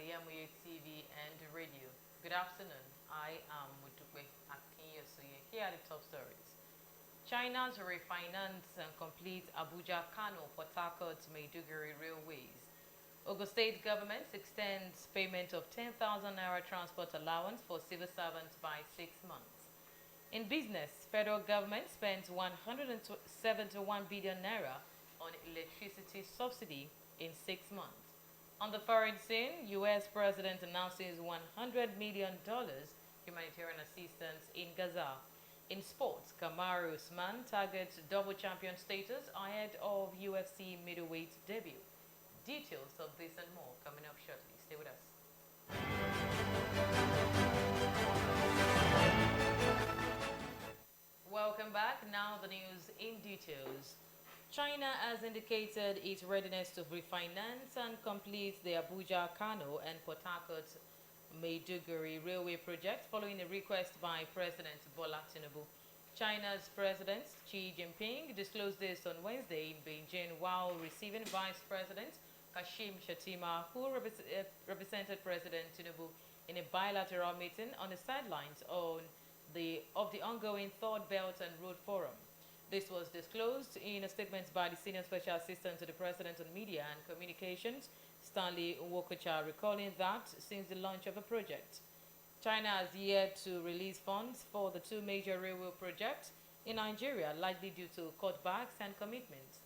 Al-IyamoyeTv and radio. Good afternoon. I am Modupe Akinyosoye. Here are the top stories. China's refinance and complete Abuja-Kano Port Harcourt Maiduguri railways. Ogun State government extends payment of 10,000 naira transport allowance for civil servants by 6 months. In business, federal government spent 171 billion naira on electricity subsidy in 6 months. On the foreign scene, U.S. President announces $100 million humanitarian assistance in Gaza. In sports, Kamaru Usman targets double champion status ahead of UFC middleweight debut. Details of this and more coming up shortly. Stay with us. Welcome back. Now the news in details. China has indicated its readiness to refinance and complete the Abuja-Kano and Port Harcourt Maiduguri railway project following a request by President Bola Tinubu. China's President Xi Jinping disclosed this on Wednesday in Beijing while receiving Vice President Kashim Shettima, who represented President Tinubu in a bilateral meeting on the sidelines of the ongoing Third Belt and Road Forum. This was disclosed in a statement by the Senior Special Assistant to the President on Media and Communications, Stanley Nwokocha, recalling that since the launch of the project, China has yet to release funds for the two major railway projects in Nigeria, likely due to cutbacks and commitments.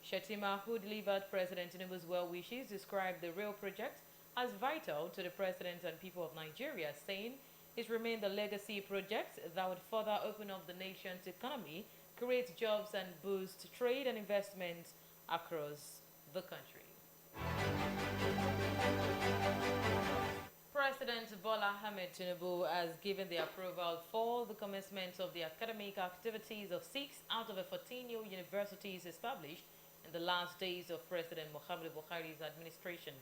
Shettima, who delivered President Tinubu's well wishes, described the rail project as vital to the President and people of Nigeria, saying it remained a legacy project that would further open up the nation's economy, create jobs and boost trade and investment across the country. President Bola Tinubu has given the approval for the commencement of the academic activities of 6 out of the 14 new universities established in the last days of President Muhammadu Buhari's administration.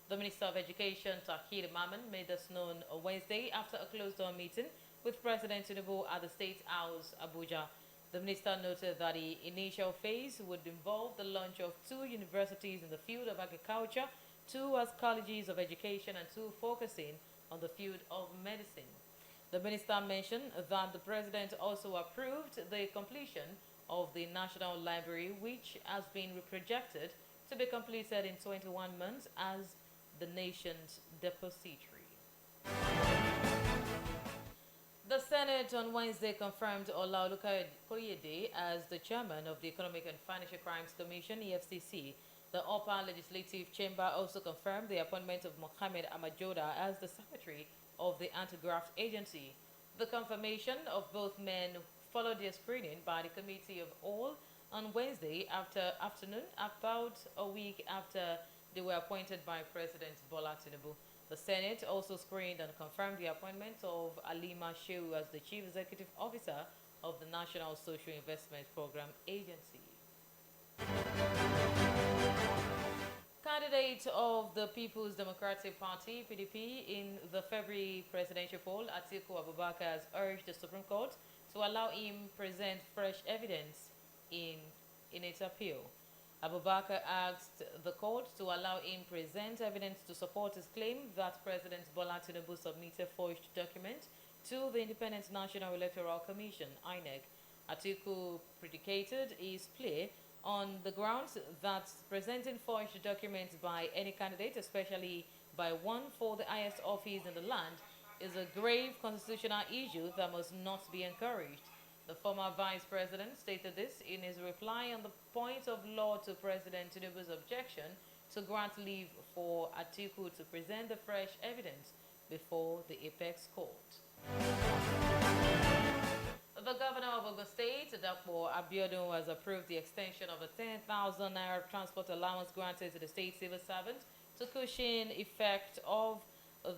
The Minister of Education, Tahir Maman, made this known on Wednesday after a closed-door meeting with President Tinubu at the State House, Abuja. The minister noted that the initial phase would involve the launch of 2 universities in the field of agriculture, 2 as colleges of education, and 2 focusing on the field of medicine. The minister mentioned that the president also approved the completion of the National Library, which has been projected to be completed in 21 months as the nation's depository. The Senate on Wednesday confirmed Olaoluka Koyede as the chairman of the Economic and Financial Crimes Commission, EFCC. The upper legislative chamber also confirmed the appointment of Mohammed Amajoda as the secretary of the Anti-Graft Agency. The confirmation of both men followed their screening by the Committee of All on Wednesday afternoon, about a week after they were appointed by President Bola Tinubu. The Senate also screened and confirmed the appointment of Alima Shehu as the Chief Executive Officer of the National Social Investment Program Agency. Candidate of the People's Democratic Party, PDP, in the February presidential poll, Atiku Abubakar has urged the Supreme Court to allow him present fresh evidence in its appeal. Abubakar asked the court to allow him present evidence to support his claim that President Bola Tinubu submitted forged documents to the Independent National Electoral Commission, INEC. Atiku predicated his plea on the grounds that presenting forged documents by any candidate, especially by one for the highest office in the land, is a grave constitutional issue that must not be encouraged. The former vice president stated this in his reply on the point of law to President Tinubu's objection to grant leave for Atiku to present the fresh evidence before the apex court. The governor of Ogun State, Dr. Abiodun, has approved the extension of the 10,000 naira transport allowance granted to the state civil servant to cushion effect of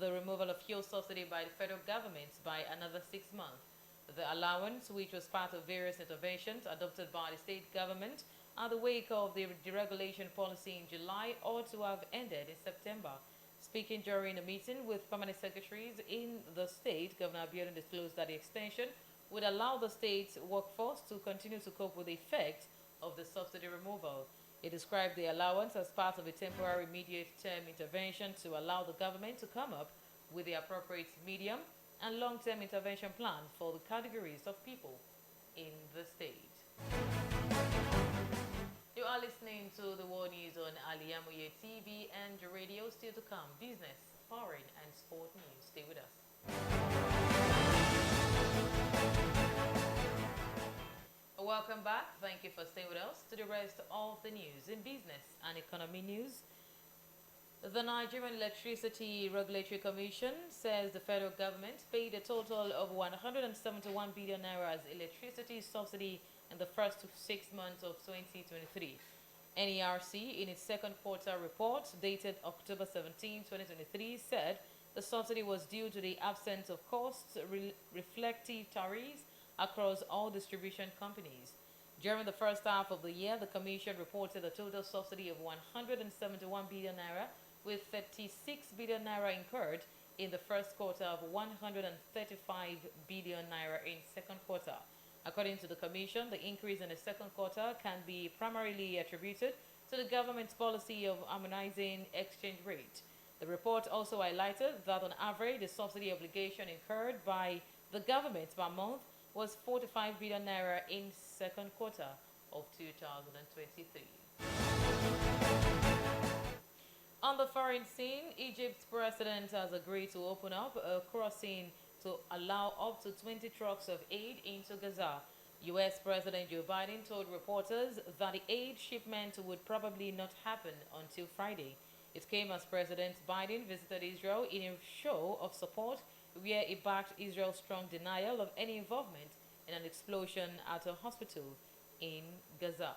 the removal of fuel subsidy by the federal government by another 6 months. The allowance, which was part of various interventions adopted by the state government in the wake of the deregulation policy in July, ought to have ended in September. Speaking during a meeting with permanent secretaries in the state, Governor Abiodun disclosed that the extension would allow the state's workforce to continue to cope with the effect of the subsidy removal. He described the allowance as part of a temporary medium-term intervention to allow the government to come up with the appropriate medium and long-term intervention plan for the categories of people in the state. You are listening to the world news on Al-IyamoyeTv and the radio. Still to come, business, foreign and sport news. Stay with us. Welcome back. Thank you for staying with us. To the rest of the news in business and economy news. The Nigerian Electricity Regulatory Commission says the federal government paid a total of 171 billion naira as electricity subsidy in the first 6 months of 2023. NERC, in its second quarter report dated October 17, 2023, said the subsidy was due to the absence of cost-reflective tariffs across all distribution companies. During the first half of the year, the Commission reported a total subsidy of 171 billion naira, with 36 billion naira incurred in the first quarter of 135 billion naira in second quarter. According to the Commission, the increase in the second quarter can be primarily attributed to the government's policy of harmonizing exchange rate. The report also highlighted that on average, the subsidy obligation incurred by the government per month was 45 billion naira in second quarter of 2023. On the foreign scene, Egypt's president has agreed to open up a crossing to allow up to 20 trucks of aid into Gaza. U.S. President Joe Biden told reporters that the aid shipment would probably not happen until Friday. It came as President Biden visited Israel in a show of support where he backed Israel's strong denial of any involvement in an explosion at a hospital in Gaza.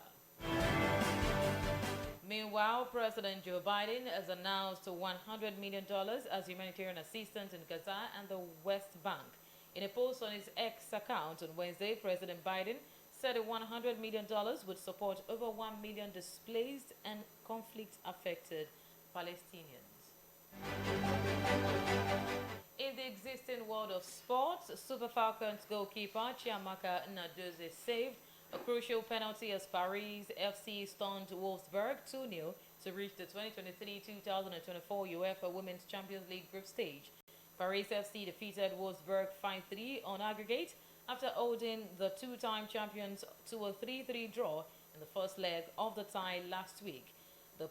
Meanwhile, President Joe Biden has announced $100 million as humanitarian assistance in Gaza and the West Bank. In a post on his X account on Wednesday, President Biden said $100 million would support over 1 million displaced and conflict-affected Palestinians. In the existing world of sports, Super Falcons goalkeeper Chiamaka Nnadozie saved a crucial penalty as Paris FC stunned Wolfsburg 2-0 to reach the 2023-2024 UEFA Women's Champions League group stage. Paris FC defeated Wolfsburg 5-3 on aggregate after holding the two-time champions to a 3-3 draw in the first leg of the tie last week. The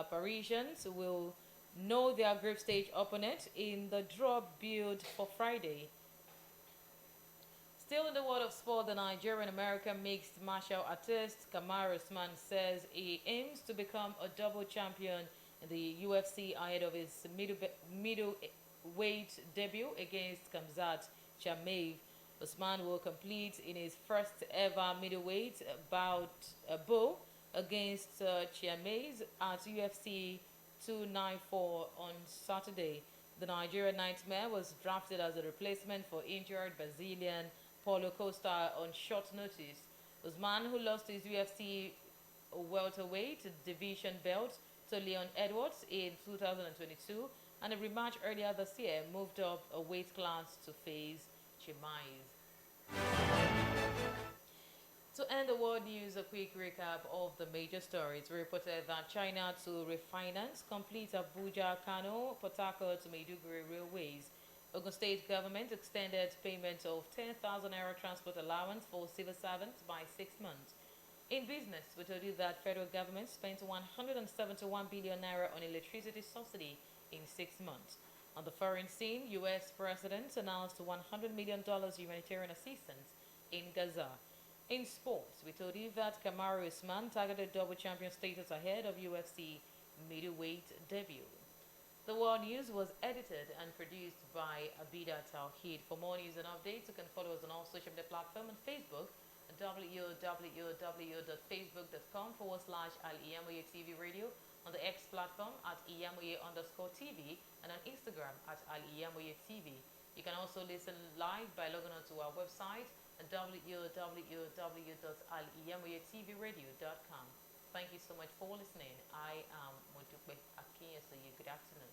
Parisians will know their group stage opponent in the draw built for Friday. Still in the world of sport, the Nigerian-American mixed martial artist Kamaru Usman says he aims to become a double champion in the UFC ahead of his middleweight debut against Khamzat Chimaev. Usman will compete in his first ever middleweight bout against Chimaev at UFC 294 on Saturday. The Nigerian Nightmare was drafted as a replacement for injured Brazilian Paulo Costa on short notice. Usman, who lost his UFC welterweight division belt to Leon Edwards in 2022 and a rematch earlier this year, moved up a weight class to face Chimaev. To end the world news, a quick recap of the major stories. We reported that China to refinance complete Abuja, Kano, Port Harcourt to Maiduguri railways. Ogun State government extended payment of 10,000 naira transport allowance for civil servants by 6 months. In business, we told you that federal government spent 171 billion naira on electricity subsidy in 6 months. On the foreign scene, U.S. President announced $100 million humanitarian assistance in Gaza. In sports, we told you that Kamaru Usman targeted double champion status ahead of UFC middleweight debut. The World News was edited and produced by Abida Tawheed. For more news and updates, you can follow us on all social media platforms on Facebook at www.facebook.com/Al-IyamoyeTv radio, on the X platform at @Iyamoye_TV, and on Instagram at Al-IyamoyeTV. You can also listen live by logging on to our website at www.Al-IyamoyeTVradio.com. Thank you so much for listening. I am Modupe Akinyosoye. Good afternoon.